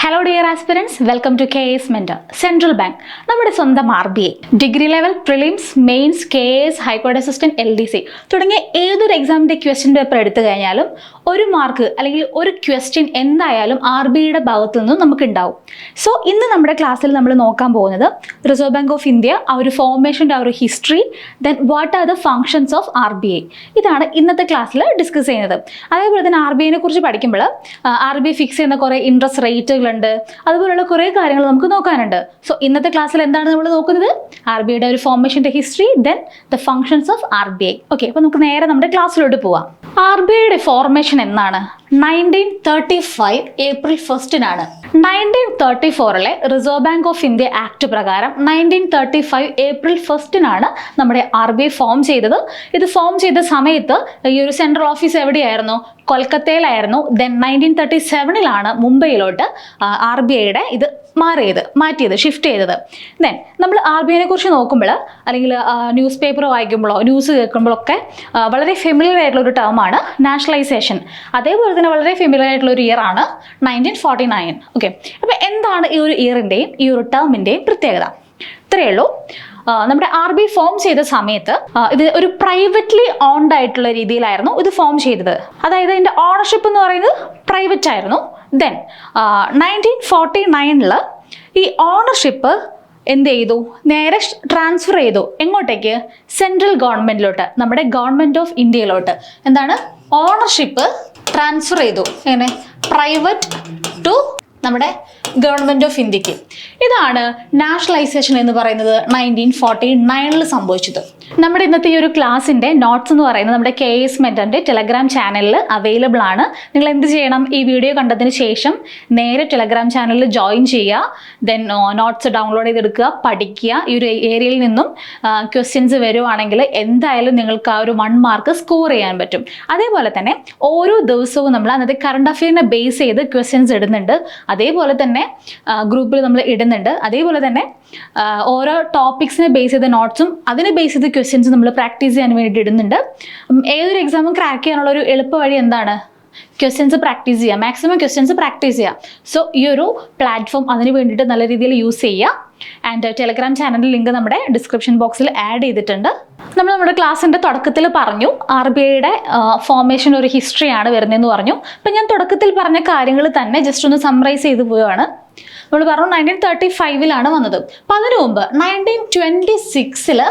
Hello dear aspirants, welcome to KS Mentor. Central Bank. നമ്മുടെ സ്വന്തം RBI. Degree level prelims, mains, KS, ഹൈക്കോടതി assistant, LDC തുടങ്ങിയ ഏതൊരു എക്സാമിൻ്റെ ക്വസ്റ്റ്യൻ പേപ്പർ എടുത്തു കഴിഞ്ഞാലും ഒരു മാർക്ക് അല്ലെങ്കിൽ ഒരു ക്വസ്റ്റ്യൻ എന്തായാലും RBIയുടെ ഭാഗത്തു നിന്നും നമുക്ക് ഉണ്ടാവും. സോ ഇന്ന് നമ്മുടെ ക്ലാസ്സിൽ നമ്മൾ നോക്കാൻ പോകുന്നത് റിസർവ് ബാങ്ക് ഓഫ് ഇന്ത്യ, ആ ഒരു ഫോർമേഷൻ്റെ ആ ഒരു history, then what are the functions of RBI. ഇതാണ് ഇന്നത്തെ ക്ലാസ്സിൽ ഡിസ്കസ് ചെയ്യുന്നത്. അതേപോലെ തന്നെ RBIനെ കുറിച്ച് പഠിക്കുമ്പോൾ RBI ഫിക്സ് ചെയ്യുന്ന കുറേ ഇൻട്രസ്റ്റ് റേറ്റുകളുണ്ട്, അതുപോലുള്ള കുറേ കാര്യങ്ങൾ നമുക്ക് നോക്കാനുണ്ട്. സോ ഇന്നത്തെ ക്ലാസ്സിൽ എന്താണ് നമ്മൾ നോക്കുന്നത്? RBIയുടെ ഒരു ഫോർമേഷൻ്റെ history, then the functions of RBI. Okay, അപ്പോൾ നമുക്ക് നേരെ നമ്മുടെ ക്ലാസ്സിലോട്ട് പോവാം. RBIയുടെ ഫോർമേഷൻ എന്നാണ്? 1935 April 1 1934 reserve bank of India act പ്രകാരം 1935 ഏപ്രിൽ 1 നമ്മുടെ RBI ഫോം ചെയ്തത്. ഇത് ഫോം ചെയ്ത സമയത്ത് ഈ ഒരു സെൻട്രൽ ഓഫീസ് എവിടെയായിരുന്നു? കൊൽക്കത്തയിലായിരുന്നു. ദെൻ 1937 മുംബൈയിലോട്ട് RBIയുടെ ഇത് മാറ്റിയത്, ഷിഫ്റ്റ് ചെയ്തത്. ദെൻ നമ്മൾ RBIനെ കുറിച്ച് നോക്കുമ്പോൾ അല്ലെങ്കിൽ ന്യൂസ് പേപ്പർ വായിക്കുമ്പോഴോ ന്യൂസ് കേൾക്കുമ്പോഴൊക്കെ വളരെ ഫെമിലിയർ ആയിട്ടുള്ള ഒരു ടേമാണ് നാഷണലൈസേഷൻ. അതേപോലെ തന്നെ വളരെ ഫെമിലിയർ ആയിട്ടുള്ള ഒരു ഇയർ ആണ് 1949. ഓക്കെ, അപ്പോൾ എന്താണ് ഈ ഒരു ഇയറിൻ്റെയും ഈ ഒരു ടേമിൻ്റെയും പ്രത്യേകത? ഇത്രയേ ഉള്ളൂ. നമ്മുടെ RBI ഫോം ചെയ്ത സമയത്ത് ഇത് ഒരു പ്രൈവറ്റ്ലി ഓൺഡ് ആയിട്ടുള്ള രീതിയിലായിരുന്നു ഇത് ഫോം ചെയ്തത്. അതായത് ഇതിൻ്റെ ഓണർഷിപ്പ് എന്ന് പറയുന്നത് പ്രൈവറ്റ് ആയിരുന്നു. ദെൻ 1949 ഈ ഓണർഷിപ്പ് എന്ത് ചെയ്തു? നേരെ ട്രാൻസ്ഫർ ചെയ്തു. എങ്ങോട്ടേക്ക്? സെൻട്രൽ ഗവൺമെൻറ്റിലോട്ട്, നമ്മുടെ ഗവൺമെൻറ് ഓഫ് ഇന്ത്യയിലോട്ട്. എന്താണ്? ഓണർഷിപ്പ് ട്രാൻസ്ഫർ ചെയ്തു. എങ്ങനെ? പ്രൈവറ്റ് ടു നമ്മുടെ ഗവൺമെൻറ് ഓഫ് ഇന്ത്യക്ക്. ഇതാണ് നാഷണലൈസേഷൻ എന്ന് പറയുന്നത് 1949 സംഭവിച്ചത്. നമ്മുടെ ഇന്നത്തെ ഈ ഒരു ക്ലാസ്സിൻ്റെ നോട്ട്സ് എന്ന് പറയുന്നത് നമ്മുടെ KS മെൻറ്ററിൻ്റെ ടെലഗ്രാം ചാനലിൽ അവൈലബിൾ ആണ്. നിങ്ങൾ എന്ത് ചെയ്യണം? ഈ വീഡിയോ കണ്ടതിന് ശേഷം നേരെ ടെലഗ്രാം ചാനലിൽ ജോയിൻ ചെയ്യുക. ദെൻ നോട്ട്സ് ഡൗൺലോഡ് ചെയ്തെടുക്കുക, പഠിക്കുക. ഈ ഒരു ഏരിയയിൽ നിന്നും ക്വസ്റ്റ്യൻസ് വരുവാണെങ്കിൽ എന്തായാലും നിങ്ങൾക്ക് ആ ഒരു 1 മാർക്ക് സ്കോർ ചെയ്യാൻ പറ്റും. അതേപോലെ തന്നെ ഓരോ ദിവസവും നമ്മൾ അന്നത്തെ കറണ്ട് അഫെയറിനെ ബേസ് ചെയ്ത് ക്വസ്റ്റ്യൻസ് ഇടുന്നുണ്ട്. അതേപോലെ തന്നെ ഗ്രൂപ്പിൽ നമ്മൾ ഇടുന്നുണ്ട്. അതേപോലെ തന്നെ ഓരോ ടോപ്പിക്സിനെ ബേസ് ചെയ്ത നോട്ട്സും അതിനെ ബേസ് ചെയ്ത ക്വസ്റ്റ്യൻസ് നമ്മൾ പ്രാക്ടീസ് ചെയ്യാൻ വേണ്ടിയിട്ട് ഇടുന്നുണ്ട്. ഏതൊരു എക്സാമും ക്രാക്ക് ചെയ്യാനുള്ള ഒരു എളുപ്പ വഴി എന്താണ്? ക്വസ്റ്റ്യൻസ് പ്രാക്ടീസ് ചെയ്യുക, മാക്സിമം ക്വസ്റ്റ്യൻസ് പ്രാക്ടീസ് ചെയ്യുക. സോ ഈ ഒരു പ്ലാറ്റ്ഫോം അതിന് വേണ്ടിയിട്ട് നല്ല രീതിയിൽ യൂസ് ചെയ്യുക. ആൻഡ് ടെലഗ്രാം ചാനലിൻ്റെ ലിങ്ക് നമ്മുടെ ഡിസ്ക്രിപ്ഷൻ ബോക്സിൽ ആഡ് ചെയ്തിട്ടുണ്ട്. നമ്മൾ നമ്മുടെ ക്ലാസ്സിൻ്റെ തുടക്കത്തിൽ പറഞ്ഞു RBIയുടെ ഫോർമേഷൻ ഒരു ഹിസ്റ്ററിയാണ് വരുന്നതെന്ന് പറഞ്ഞു. അപ്പം ഞാൻ തുടക്കത്തിൽ പറഞ്ഞ കാര്യങ്ങൾ തന്നെ ജസ്റ്റ് ഒന്ന് സമ്മറൈസ് ചെയ്ത് പോവുകയാണ്. നമ്മൾ പറഞ്ഞു 1935 വന്നത്. അപ്പം അതിനു മുമ്പ് 1926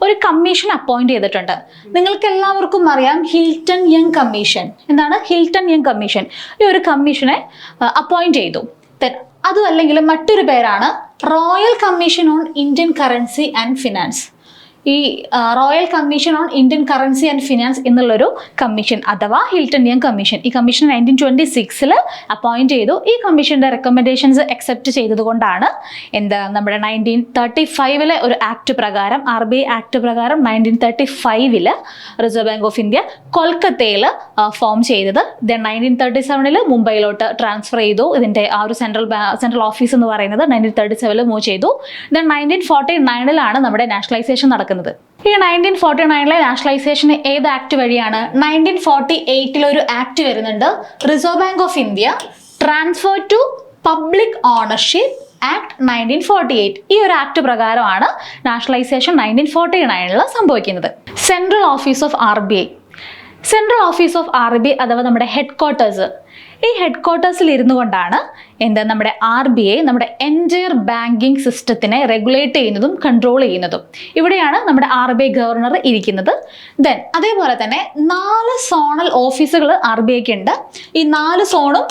ഒരു കമ്മീഷൻ അപ്പോയിന്റ് ചെയ്തിട്ടുണ്ട്. നിങ്ങൾക്ക് എല്ലാവർക്കും അറിയാം ഹിൽട്ടൺ യങ് കമ്മീഷൻ. എന്താണ് ഹിൽട്ടൺ യങ് കമ്മീഷൻ? ഈ ഒരു കമ്മീഷനെ അപ്പോയിന്റ് ചെയ്തു. അതും അല്ലെങ്കിൽ മറ്റൊരു പേരാണ് royal commission on Indian currency and finance. ഈ royal commission on Indian currency and finance എന്നുള്ളൊരു കമ്മീഷൻ അഥവാ ഹിൽട്ടൺ യങ് കമ്മീഷൻ. ഈ കമ്മീഷൻ 1926 അപ്പോയിന്റ് ചെയ്തു. ഈ കമ്മീഷൻ്റെ റെക്കമെൻഡേഷൻസ് അക്സെപ്റ്റ് ചെയ്തതുകൊണ്ടാണ് നമ്മുടെ 1935 ഒരു ആക്ട് പ്രകാരം, RBI ആക്ട് പ്രകാരം 1935 റിസർവ് ബാങ്ക് ഓഫ് ഇന്ത്യ കൊൽക്കത്തയിൽ ഫോം ചെയ്തത്. ദെൻ 1937 മുംബൈയിലോട്ട് ട്രാൻസ്ഫർ ചെയ്തു. ഇതിൻ്റെ ആ ഒരു സെൻട്രൽ ഓഫീസ് എന്ന് പറയുന്നത് 1937 മൂവ് ചെയ്തു. ദെൻ 1949 നമ്മുടെ നാഷണലൈസേഷൻ നടക്കുന്നത്. ഈ 1949 നാഷണലൈസേഷൻ ഏത് ആക്ട് വഴിയാണ്? 1948 ഒരു ആക്ട് വരുന്നുണ്ട്, reserve bank of India transfer to public ownership act 1948. ഈ ഒരു ആക്ട് പ്രകാരമാണ് നാഷണലൈസേഷൻ 1949 സംഭവിക്കുന്നത്. Central office of RBI. Central office of RBI അഥവാ നമ്മുടെ ഹെഡ് ക്വാർട്ടേഴ്സ്. ഈ ഹെഡ് ക്വാർട്ടേഴ്സിൽ ഇരുന്നു കൊണ്ടാണ് നമ്മുടെ RBI നമ്മുടെ എൻറ്റയർ ബാങ്കിങ് സിസ്റ്റത്തിനെ റെഗുലേറ്റ് ചെയ്യുന്നതും കൺട്രോൾ ചെയ്യുന്നതും. ഇവിടെയാണ് നമ്മുടെ RBI ഗവർണർ ഇരിക്കുന്നത്. ദെൻ അതേപോലെ തന്നെ 4 സോണൽ ഓഫീസുകൾ RBIക്ക് ഉണ്ട്. ഈ 4 സോണും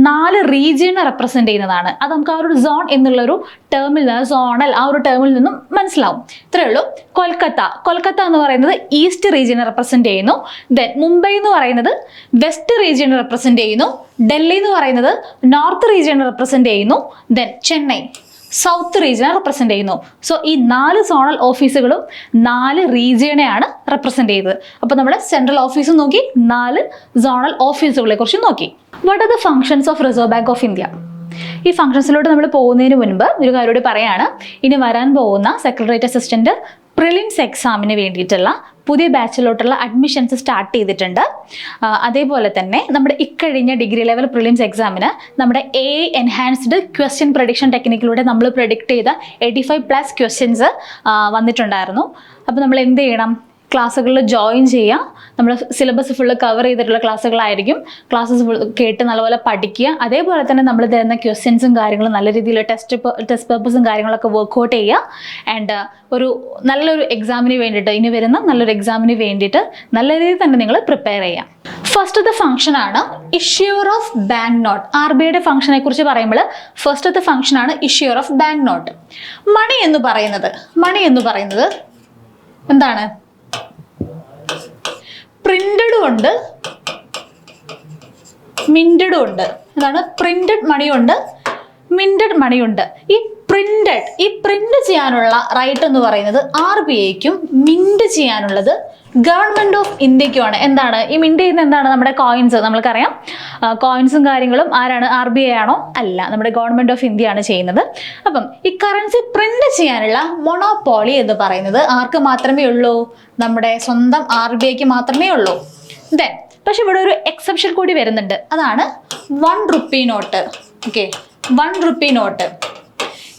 4 റീജിയനെ റെപ്രസെൻ്റ് ചെയ്യുന്നതാണ്. അത് നമുക്ക് ആ ഒരു സോൺ എന്നുള്ളൊരു ടേമിൽ നിന്ന്, സോണൽ ആ ഒരു ടേമിൽ നിന്നും മനസ്സിലാവും. ഇത്രയേ ഉള്ളൂ. കൊൽക്കത്ത എന്ന് പറയുന്നത് ഈസ്റ്റ് റീജിയനെ റെപ്രസെൻ്റ് ചെയ്യുന്നു. ദെൻ മുംബൈ എന്ന് പറയുന്നത് വെസ്റ്റ് റീജിയനെ റെപ്രസെൻ്റ് ചെയ്യുന്നു. ഡൽഹി എന്ന് പറയുന്നത് നോർത്ത് റീജിയനെ റെപ്രസെൻ്റ് ചെയ്യുന്നു. ദെൻ ചെന്നൈ സൗത്ത് റീജിയനെ റെപ്രസെൻ്റ് ചെയ്യുന്നു. സോ ഈ 4 സോണൽ ഓഫീസുകളും 4 റീജിയനെയാണ് റെപ്രസെൻ്റ് ചെയ്തത്. അപ്പോൾ നമ്മൾ സെൻട്രൽ ഓഫീസും നോക്കി, 4 സോണൽ ഓഫീസുകളെ കുറിച്ച് നോക്കി. What are the functions of reserve bank of India? ഈ ഫങ്ഷൻസിലോട്ട് നമ്മൾ പോകുന്നതിന് മുൻപ് ഒരു കാര്യം കൂടി പറയാണ്. ഇനി വരാൻ പോകുന്ന സെക്രട്ടേറിയറ്റ് അസിസ്റ്റന്റ് പ്രിലിംസ് എക്സാമിന് വേണ്ടിയിട്ടുള്ള പുതിയ ബാച്ചിലോട്ടുള്ള അഡ്മിഷൻസ് സ്റ്റാർട്ട് ചെയ്തിട്ടുണ്ട്. അതേപോലെ തന്നെ നമ്മുടെ ഇക്കഴിഞ്ഞ ഡിഗ്രി ലെവൽ പ്രിലിംസ് എക്സാമിന് നമ്മുടെ എൻഹാൻസ്ഡ് ക്വസ്റ്റ്യൻ പ്രഡിക്ഷൻ ടെക്നിക്കിലൂടെ നമ്മൾ പ്രഡിക്റ്റ് ചെയ്ത 85+ ക്വസ്റ്റ്യൻസ് വന്നിട്ടുണ്ടായിരുന്നു. അപ്പോൾ നമ്മൾ എന്ത് ചെയ്യണം? ക്ലാസ്സുകളിൽ ജോയിൻ ചെയ്യുക. നമ്മൾ സിലബസ് ഫുള്ള് കവർ ചെയ്തിട്ടുള്ള ക്ലാസ്സുകളായിരിക്കും. ക്ലാസ്സസ് കേട്ട് നല്ലപോലെ പഠിക്കുക. അതേപോലെ തന്നെ നമ്മൾ തരുന്ന ക്വസ്റ്റ്യൻസും കാര്യങ്ങളും നല്ല രീതിയിൽ ടെസ്റ്റ് പേപ്പേഴ്സും കാര്യങ്ങളൊക്കെ വർക്ക്ഔട്ട് ചെയ്യുക. ആൻഡ് ഒരു നല്ലൊരു എക്സാമിന് വേണ്ടിയിട്ട്, ഇനി വരുന്ന നല്ലൊരു എക്സാമിന് വേണ്ടിയിട്ട് നല്ല രീതിയിൽ തന്നെ നിങ്ങൾ പ്രിപ്പയർ ചെയ്യാം. ഫസ്റ്റത്തെ ഫംഗ്ഷൻ ആണ് ഇഷ്യൂർ ഓഫ് ബാങ്ക് നോട്ട്. RBIയുടെ ഫംഗ്ഷനെ കുറിച്ച് പറയുമ്പോൾ ഫസ്റ്റത്തെ ഫംഗ്ഷൻ ആണ് ഇഷ്യൂർ ഓഫ് ബാങ്ക് നോട്ട്. മണി എന്ന് പറയുന്നത് എന്താണ്? പ്രിന്റഡും ഉണ്ട്, മിന്റഡും ഉണ്ട്. എന്താണ്? പ്രിന്റഡ് മണിയുണ്ട്, മിന്റഡ് മണിയുണ്ട്. ഈ പ്രിന്റ് ചെയ്യാനുള്ള റൈറ്റ് എന്ന് പറയുന്നത് RBIക്കും മിന്റ് ചെയ്യാനുള്ളത് ഗവൺമെന്റ് ഓഫ് ഇന്ത്യക്കുമാണ്. എന്താണ് ഈ മിന്റ് ചെയ്യുന്നത്? എന്താണ്? നമ്മുടെ കോയിൻസ്. നമ്മൾക്കറിയാം കോയിൻസും കാര്യങ്ങളും ആരാണ്? RBI ആണോ? അല്ല, നമ്മുടെ ഗവൺമെന്റ് ഓഫ് ഇന്ത്യ ആണ് ചെയ്യുന്നത്. അപ്പം ഈ കറൻസി പ്രിന്റ് ചെയ്യാനുള്ള മൊണോപോളി എന്ന് പറയുന്നത് ആർക്ക് മാത്രമേ ഉള്ളൂ? നമ്മുടെ സ്വന്തം RBIക്ക് മാത്രമേ ഉള്ളൂ. പക്ഷെ ഇവിടെ ഒരു എക്സെപ്ഷൻ കൂടി വരുന്നുണ്ട്. അതാണ് 1 rupee note. Okay, 1 rupee note.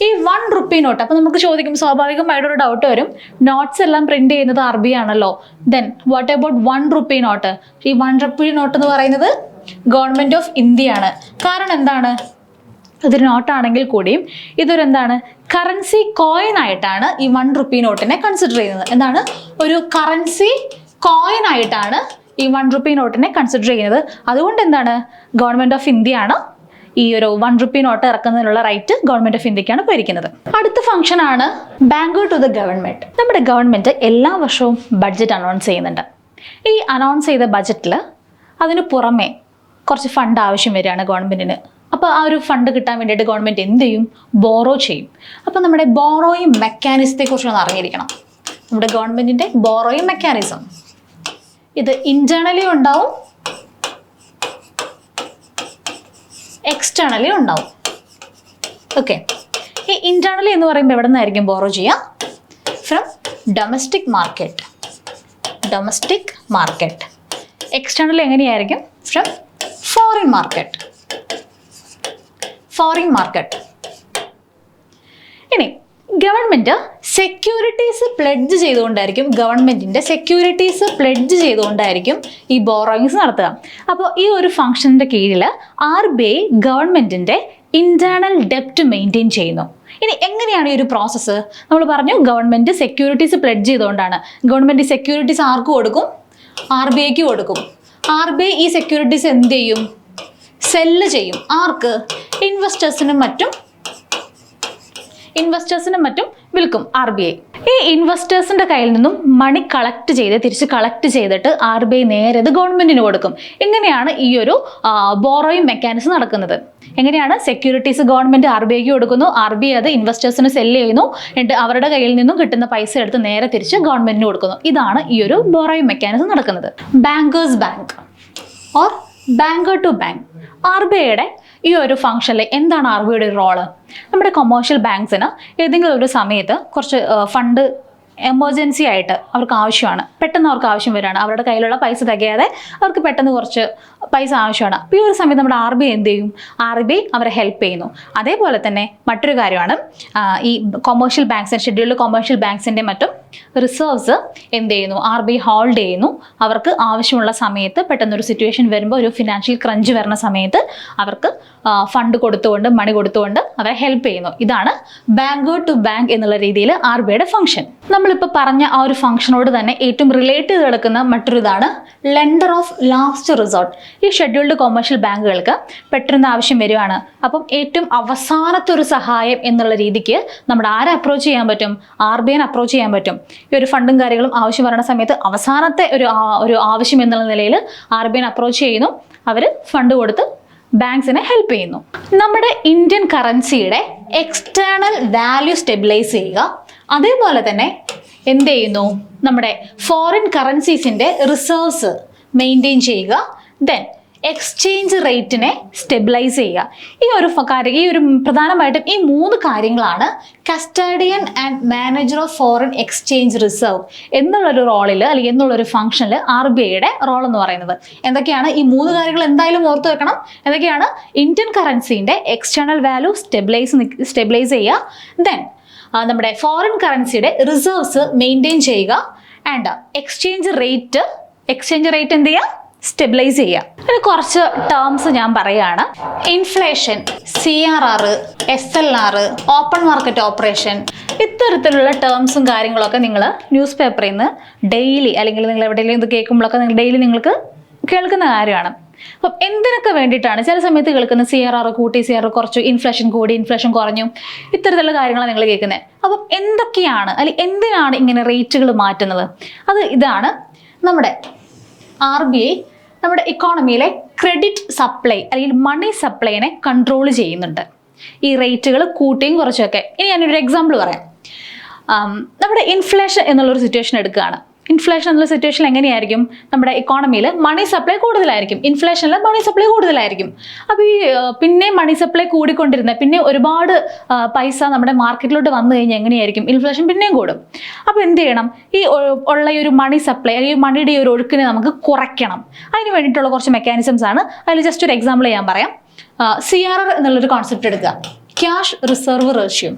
ഈ 1 rupee നോട്ട്, അപ്പോൾ നമുക്ക് ചോദിക്കും, സ്വാഭാവികമായിട്ടൊരു ഡൗട്ട് വരും, നോട്ട്സ് എല്ലാം പ്രിന്റ് ചെയ്യുന്നത് RBI ആണല്ലോ, then what about 1 rupee note? ഈ 1 rupee നോട്ട് എന്ന് പറയുന്നത് ഗവൺമെന്റ് ഓഫ് ഇന്ത്യ ആണ്. കാരണം എന്താണ്? ഇതൊരു നോട്ടാണെങ്കിൽ കൂടിയും ഇതൊരു എന്താണ്? കറൻസി കോയിൻ ആയിട്ടാണ് ഈ 1 rupee നോട്ടിനെ കൺസിഡർ ചെയ്യുന്നത്. എന്താണ്? ഒരു കറൻസി കോയിൻ ആയിട്ടാണ് ഈ 1 rupee നോട്ടിനെ കൺസിഡർ ചെയ്യുന്നത്. അതുകൊണ്ട് എന്താണ്? ഗവൺമെന്റ് ഓഫ് ഇന്ത്യ ആണ് ഈ ഒരു 1 rupee നോട്ട് ഇറക്കുന്നതിനുള്ള റൈറ്റ് ഗവൺമെന്റ് ഓഫ് ഇന്ത്യക്കാണ് പോയിരിക്കുന്നത്. അടുത്ത ഫംഗ്ഷൻ ആണ് ബാങ്കർ ടു ദ ഗവൺമെന്റ്. നമ്മുടെ ഗവൺമെന്റ് എല്ലാ വർഷവും ബഡ്ജറ്റ് അനൗൺസ് ചെയ്യുന്നുണ്ട്. ഈ അനൗൺസ് ചെയ്ത ബഡ്ജറ്റിൽ അതിന് പുറമെ കുറച്ച് ഫണ്ട് ആവശ്യം വരികയാണ് ഗവൺമെന്റിന്. അപ്പോൾ ആ ഒരു ഫണ്ട് കിട്ടാൻ വേണ്ടിയിട്ട് ഗവൺമെന്റ് എന്ത് ചെയ്യും? ബോറോ ചെയ്യും. അപ്പോൾ നമ്മുടെ ബോറോയിങ് മെക്കാനിസത്തെ കുറിച്ച് ഒന്ന് അറിഞ്ഞിരിക്കണം. നമ്മുടെ ഗവൺമെന്റിന്റെ ബോറോയിങ് മെക്കാനിസം ഇത് ഇന്റേണലി ഉണ്ടാവും, എക്സ്റ്റേണലി ഉണ്ടാവും. ഓക്കെ, ഈ ഇന്റേണലി എന്ന് പറയുമ്പോൾ എവിടെ നിന്നായിരിക്കും ബോറോ ചെയ്യുക? From domestic market. എക്സ്റ്റേണലി എങ്ങനെയായിരിക്കും? From foreign market. ഇനി ഗവൺമെന്റ് സെക്യൂരിറ്റീസ് പ്ലെഡ്ജ് ചെയ്തുകൊണ്ടായിരിക്കും ഈ ബോറോയിങ്സ് നടത്തുക. അപ്പോൾ ഈ ഒരു ഫംഗ്ഷന്റെ കീഴിൽ RBI ഗവൺമെന്റിന്റെ ഇന്റേണൽ ഡെപ്റ്റ് മെയിൻറ്റെയിൻ ചെയ്യുന്നു. ഇനി എങ്ങനെയാണ് ഈ ഒരു പ്രോസസ്സ്? നമ്മൾ പറഞ്ഞു ഗവൺമെന്റ് സെക്യൂരിറ്റീസ് പ്ലെഡ്ജ് ചെയ്തുകൊണ്ടാണ്. ഗവൺമെന്റ് സെക്യൂരിറ്റീസ് ആർക്ക് കൊടുക്കും? RBIക്ക് കൊടുക്കും. RBI ഈ സെക്യൂരിറ്റീസ് എന്ത് ചെയ്യും? സെല്ല് ചെയ്യും. ആർക്ക്? ഇൻവെസ്റ്റേഴ്സിനും മറ്റും വിൽക്കും RBI. ഈ ഇൻവെസ്റ്റേഴ്സിന്റെ കയ്യിൽ നിന്നും മണി തിരിച്ച് കളക്ട് ചെയ്തിട്ട് RBI നേരെ അത് ഗവൺമെന്റിന് കൊടുക്കും. എങ്ങനെയാണ് ഈ ഒരു ബോറോയിങ് മെക്കാനിസം നടക്കുന്നത്? എങ്ങനെയാണ്? സെക്യൂരിറ്റീസ് ഗവൺമെന്റ് RBIക്ക് കൊടുക്കുന്നു, RBI അത് ഇൻവെസ്റ്റേഴ്സിന് സെല്ല് ചെയ്യുന്നു, എന്നിട്ട് അവരുടെ കയ്യിൽ നിന്നും കിട്ടുന്ന പൈസ എടുത്ത് നേരെ തിരിച്ച് ഗവൺമെന്റിന് കൊടുക്കുന്നു. ഇതാണ് ഈ ഒരു ബോറോയിങ് മെക്കാനിസം നടക്കുന്നത്. Bankers bank or banker to bank. RBIയുടെ ഈ ഒരു ഫംഗ്ഷനിൽ എന്താണ് RBIയുടെ റോള്? നമ്മുടെ കൊമേഴ്ഷ്യൽ ബാങ്ക്സിന് ഏതെങ്കിലും ഒരു സമയത്ത് കുറച്ച് ഫണ്ട് എമർജൻസി ആയിട്ട് അവർക്ക് ആവശ്യമാണ്, പെട്ടെന്ന് അവർക്ക് ആവശ്യം വരികയാണ്, അവരുടെ കയ്യിലുള്ള പൈസ തികയാതെ അവർക്ക് പെട്ടെന്ന് കുറച്ച് പൈസ ആവശ്യമാണ്. അപ്പോൾ ഈ ഒരു സമയത്ത് നമ്മുടെ RBI എന്ത് ചെയ്യും? RBI അവരെ ഹെൽപ്പ് ചെയ്യുന്നു. അതേപോലെ തന്നെ മറ്റൊരു കാര്യമാണ് ഈ കൊമേഴ്ഷ്യൽ ബാങ്ക്സിന്, ഷെഡ്യൂൾഡ് കൊമേഴ്ഷ്യൽ ബാങ്ക്സിൻ്റെ മറ്റും റിസർവ്സ് എന്ത് ചെയ്യുന്നു? RBI ഹോൾഡ് ചെയ്യുന്നു. അവർക്ക് ആവശ്യമുള്ള സമയത്ത് പെട്ടെന്നൊരു സിറ്റുവേഷൻ വരുമ്പോൾ, ഒരു ഫിനാൻഷ്യൽ ക്രഞ്ച് വരുന്ന സമയത്ത് അവർക്ക് ഫണ്ട് കൊടുത്തുകൊണ്ട്, മണി കൊടുത്തുകൊണ്ട് അവരെ ഹെൽപ്പ് ചെയ്യുന്നു. ഇതാണ് ബാങ്കർ ടു ബാങ്ക് എന്നുള്ള രീതിയിൽ RBIയുടെ ഫംഗ്ഷൻ. നമ്മളിപ്പോൾ പറഞ്ഞ ആ ഒരു ഫംഗ്ഷനോട് തന്നെ ഏറ്റവും റിലേറ്റ് ചെയ്ത് കിടക്കുന്ന മറ്റൊരു ഇതാണ് ലെൻഡർ ഓഫ് ലാസ്റ്റ് റിസോർട്ട്. ഈ ഷെഡ്യൂൾഡ് കൊമേഴ്ഷ്യൽ ബാങ്കുകൾക്ക് പെട്ടെന്ന് ആവശ്യം വരുവാണ്. അപ്പം ഏറ്റവും അവസാനത്തെ ഒരു സഹായം എന്നുള്ള രീതിക്ക് നമ്മുടെ ആരെ അപ്രോച്ച് ചെയ്യാൻ പറ്റും? RBIനെ അപ്രോച്ച് ചെയ്യാൻ പറ്റും. ഈ ഒരു ഫണ്ടും കാര്യങ്ങളും ആവശ്യം വരുന്ന സമയത്ത് അവസാനത്തെ ഒരു ആവശ്യം എന്നുള്ള നിലയിൽ RBIനെ അപ്രോച്ച് ചെയ്യുന്നു. അവർ ഫണ്ട് കൊടുത്ത് ബാങ്ക്സിനെ ഹെൽപ്പ് ചെയ്യുന്നു. നമ്മുടെ ഇന്ത്യൻ കറൻസിയുടെ എക്സ്റ്റേണൽ വാല്യൂ സ്റ്റെബിലൈസ് ചെയ്യുക. അതേപോലെ തന്നെ എന്ത് ചെയ്യുന്നു? നമ്മുടെ ഫോറിൻ കറൻസീസിൻ്റെ റിസർവ്സ് മെയിൻറ്റെയിൻ ചെയ്യുക. ദെൻ എക്സ്ചേഞ്ച് റേറ്റിനെ സ്റ്റെബിലൈസ് ചെയ്യുക. ഈ ഒരു പ്രധാനമായിട്ടും ഈ 3 കാര്യങ്ങളാണ് custodian and manager of foreign exchange reserve എന്നുള്ളൊരു റോളിൽ അല്ലെങ്കിൽ എന്നുള്ളൊരു ഫംഗ്ഷനിൽ RBIയുടെ റോൾ എന്ന് പറയുന്നത്. എന്തൊക്കെയാണ് ഈ 3 കാര്യങ്ങൾ? എന്തായാലും ഓർത്ത് വെക്കണം. എന്തൊക്കെയാണ്? ഇന്ത്യൻ കറൻസിന്റെ എക്സ്റ്റേണൽ വാല്യൂ സ്റ്റെബിലൈസ് ചെയ്യുക, ദെൻ നമ്മുടെ ഫോറിൻ കറൻസിയുടെ റിസർവ്സ് മെയിൻറ്റെയിൻ ചെയ്യുക, ആൻഡ് എക്സ്ചേഞ്ച് റേറ്റ് എന്ത് ചെയ്യുക? സ്റ്റെബിലൈസ് ചെയ്യുക. അതിന് കുറച്ച് ടേംസ് ഞാൻ പറയുകയാണ്. Inflation, CRR, SLR, open market operation, ഇത്തരത്തിലുള്ള ടേംസും കാര്യങ്ങളൊക്കെ നിങ്ങൾ ന്യൂസ് പേപ്പറിൽ നിന്ന് ഡെയിലി അല്ലെങ്കിൽ നിങ്ങൾ എവിടെയെങ്കിലും ഇത് കേൾക്കുമ്പോഴൊക്കെ ഡെയിലി നിങ്ങൾക്ക് കേൾക്കുന്ന കാര്യമാണ്. അപ്പം എന്തിനൊക്കെ വേണ്ടിയിട്ടാണ് ചില സമയത്ത് കേൾക്കുന്ന CRR കൂട്ടി, CRR കുറച്ചു, ഇൻഫ്ലേഷൻ കൂടി, ഇൻഫ്ലേഷൻ കുറഞ്ഞു, ഇത്തരത്തിലുള്ള കാര്യങ്ങളാണ് നിങ്ങൾ കേൾക്കുന്നത്. അപ്പം എന്തൊക്കെയാണ് അല്ലെങ്കിൽ എന്തിനാണ് ഇങ്ങനെ റേറ്റുകൾ മാറ്റുന്നത്? അത് ഇതാണ്. നമ്മുടെ RBI നമ്മുടെ ഇക്കോണമിയിലെ ക്രെഡിറ്റ് സപ്ലൈ അല്ലെങ്കിൽ മണി സപ്ലൈനെ കൺട്രോൾ ചെയ്യുന്നുണ്ട്, ഈ റേറ്റുകൾ കൂട്ടിയും കുറച്ചൊക്കെ. ഇനി ഞാനൊരു എക്സാമ്പിൾ പറയാം. നമ്മുടെ ഇൻഫ്ലേഷൻ എന്നുള്ളൊരു സിറ്റുവേഷൻ എടുക്കുകയാണ്. ഇൻഫ്ലേഷൻ എന്നുള്ള സിറ്റുവേഷൻ എങ്ങനെയായിരിക്കും? നമ്മുടെ ഇക്കോണമിയിൽ മണി സപ്ലൈ കൂടുതലായിരിക്കും, ഇൻഫ്ലേഷനിൽ മണി സപ്ലൈ കൂടുതലായിരിക്കും. അപ്പോൾ ഈ പിന്നെ മണി സപ്ലൈ കൂടിക്കൊണ്ടിരുന്ന പിന്നെ ഒരുപാട് പൈസ നമ്മുടെ മാർക്കറ്റിലോട്ട് വന്നു കഴിഞ്ഞാൽ എങ്ങനെയായിരിക്കും? ഇൻഫ്ലേഷൻ പിന്നെയും കൂടും. അപ്പോൾ എന്ത് ചെയ്യണം? ഈ ഉള്ള ഈ ഒരു മണി സപ്ലൈ അല്ലെങ്കിൽ മണിയുടെ ഈ ഒരു ഒഴുക്കിനെ നമുക്ക് കുറയ്ക്കണം. അതിന് വേണ്ടിയിട്ടുള്ള കുറച്ച് മെക്കാനിസംസ് ആണ്. അതിൽ ജസ്റ്റ് ഒരു എക്സാമ്പിൾ ഞാൻ പറയാം. CRR എന്നുള്ളൊരു കോൺസെപ്റ്റ് എടുക്കുക, ക്യാഷ് റിസർവ് റേഷ്യോ.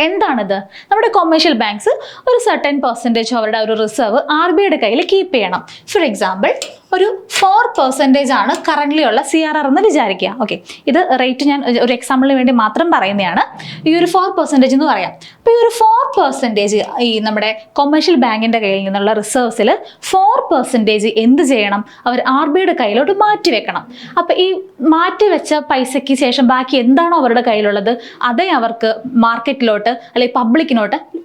എന്താണിത്? നമ്മുടെ കൊമേഴ്ഷ്യൽ ബാങ്ക്സ് ഒരു സർട്ടൻ പെർസെൻറ്റേജ് അവരുടെ ഒരു റിസർവ് RBIയുടെ കയ്യിൽ കീപ്പ് ചെയ്യണം. ഫോർ എക്സാമ്പിൾ ഒരു 4% ആണ് കറൻ്റ്ലി ഉള്ള CRR എന്ന് വിചാരിക്കുക. ഓക്കെ, ഇത് റേറ്റ് ഞാൻ ഒരു എക്സാമ്പിളിന് വേണ്ടി മാത്രം പറയുന്നതാണ്. ഈ ഒരു 4% എന്ന് പറയാം. അപ്പോൾ ഈ ഒരു 4% ഈ നമ്മുടെ കൊമേഴ്ഷ്യൽ ബാങ്കിൻ്റെ കയ്യിൽ നിന്നുള്ള റിസർവ്സിൽ 4% എന്ത് ചെയ്യണം? അവർ RBIയുടെ കയ്യിലോട്ട് മാറ്റി വെക്കണം. അപ്പോൾ ഈ മാറ്റി വെച്ച പൈസയ്ക്ക് ശേഷം ബാക്കി എന്താണോ അവരുടെ കയ്യിലുള്ളത് അതേ അവർക്ക് മാർക്കറ്റിലോട്ട് അല്ലെങ്കിൽ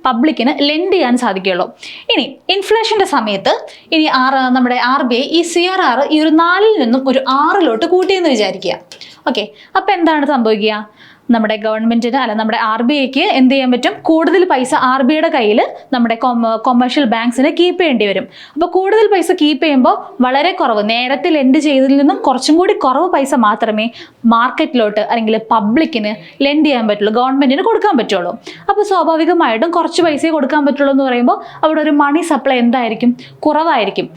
പബ്ലിക്കിന് ലെൻഡ് ചെയ്യാൻ സാധിക്കുകയുള്ളൂ. ഇനി ഇൻഫ്ലേഷൻ്റെ സമയത്ത് ഇനി നമ്മുടെ RBI ഈ CRR ഈ ഒരു 4-ൽ നിന്നും ഒരു 6-ലോട്ട് കൂട്ടിയെന്ന് വിചാരിക്കുക. ഓക്കെ, അപ്പോൾ എന്താണ് സംഭവിക്കുക? നമ്മുടെ ഗവൺമെൻറ്റിന് നമ്മുടെ RBIക്ക് എന്ത് ചെയ്യാൻ പറ്റും? കൂടുതൽ പൈസ RBIയുടെ കയ്യിൽ നമ്മുടെ കൊമേഴ്ഷ്യൽ ബാങ്ക്സിന് കീപ്പ് ചെയ്യേണ്ടി വരും. അപ്പോൾ കൂടുതൽ പൈസ കീപ്പ് ചെയ്യുമ്പോൾ വളരെ കുറവ്, നേരത്തെ ലെൻഡ് ചെയ്തതിൽ നിന്നും കുറച്ചും കൂടി കുറവ് പൈസ മാത്രമേ മാർക്കറ്റിലോട്ട് അല്ലെങ്കിൽ പബ്ലിക്കിന് ലെൻഡ് ചെയ്യാൻ പറ്റുള്ളൂ, ഗവൺമെൻറ്റിന് കൊടുക്കാൻ പറ്റുള്ളൂ. അപ്പോൾ സ്വാഭാവികമായിട്ടും കുറച്ച് പൈസയെ കൊടുക്കാൻ പറ്റുള്ളൂ എന്ന് പറയുമ്പോൾ അവിടെ ഒരു മണി സപ്ലൈ എന്തായിരിക്കും? കുറവായിരിക്കും.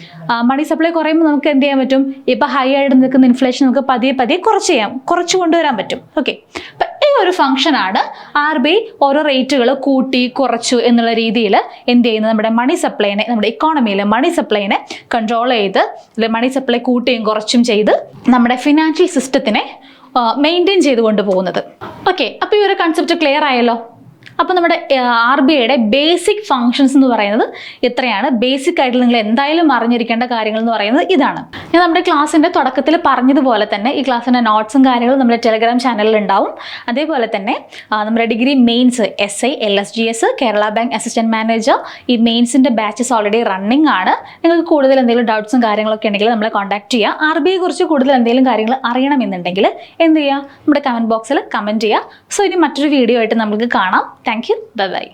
മണി സപ്ലൈ കുറയുമ്പോൾ നമുക്ക് എന്ത് ചെയ്യാൻ പറ്റും? ഇപ്പോൾ ഹൈ ആയിട്ട് നിൽക്കുന്ന ഇൻഫ്ലേഷൻ നമുക്ക് പതിയെ കുറച്ച് കൊണ്ടുവരാൻ പറ്റും. ഓക്കെ, ഈ ഒരു ഫംഗ്ഷനാണ് RBI ഓരോ റേറ്റുകൾ കൂട്ടി കുറച്ചു എന്നുള്ള രീതിയിൽ എന്ത് ചെയ്യുന്നത്? നമ്മുടെ മണി സപ്ലൈനെ, നമ്മുടെ ഇക്കോണമിയിലെ മണി സപ്ലൈനെ കൺട്രോൾ ചെയ്ത്, മണി സപ്ലൈ കൂട്ടിയും കുറച്ചും ചെയ്ത് നമ്മുടെ ഫിനാൻഷ്യൽ സിസ്റ്റത്തിനെ മെയിൻറ്റെയിൻ ചെയ്ത് കൊണ്ടുപോകുന്നത്. ഓക്കെ, അപ്പോൾ ഈ ഒരു കൺസെപ്റ്റ് ക്ലിയർ ആയല്ലോ. അപ്പോൾ നമ്മുടെ RBIയുടെ ബേസിക് ഫങ്ഷൻസ് എന്ന് പറയുന്നത് എത്രയാണ്? ബേസിക് ആയിട്ട് നിങ്ങൾ എന്തായാലും അറിഞ്ഞിരിക്കേണ്ട കാര്യങ്ങൾ എന്ന് പറയുന്നത് ഇതാണ്. ഞാൻ നമ്മുടെ ക്ലാസ്സിൻ്റെ തുടക്കത്തിൽ പറഞ്ഞതുപോലെ തന്നെ ഈ ക്ലാസ്സിൻ്റെ നോട്ട്സും കാര്യങ്ങളും നമ്മുടെ ടെലഗ്രാം ചാനലിൽ ഉണ്ടാവും. അതേപോലെ തന്നെ നമ്മുടെ degree mains SI, LSGS, Kerala bank assistant manager, ഈ മെയിൻസിൻ്റെ ബാച്ചസ് ഓൾറെഡി റണ്ണിങ് ആണ്. നിങ്ങൾക്ക് കൂടുതൽ എന്തെങ്കിലും ഡൗട്ട്സും കാര്യങ്ങളൊക്കെ ഉണ്ടെങ്കിൽ നമ്മളെ കോൺടാക്ട് ചെയ്യുക. RBIയെ കുറിച്ച് കൂടുതൽ എന്തെങ്കിലും കാര്യങ്ങൾ അറിയണമെന്നുണ്ടെങ്കിൽ എന്ത് ചെയ്യുക? നമ്മുടെ കമൻറ്റ് ബോക്സിൽ കമൻറ്റ് ചെയ്യുക. സോ ഇനി മറ്റൊരു വീഡിയോ ആയിട്ട് നമുക്ക് കാണാം. Thank you. Bye-bye.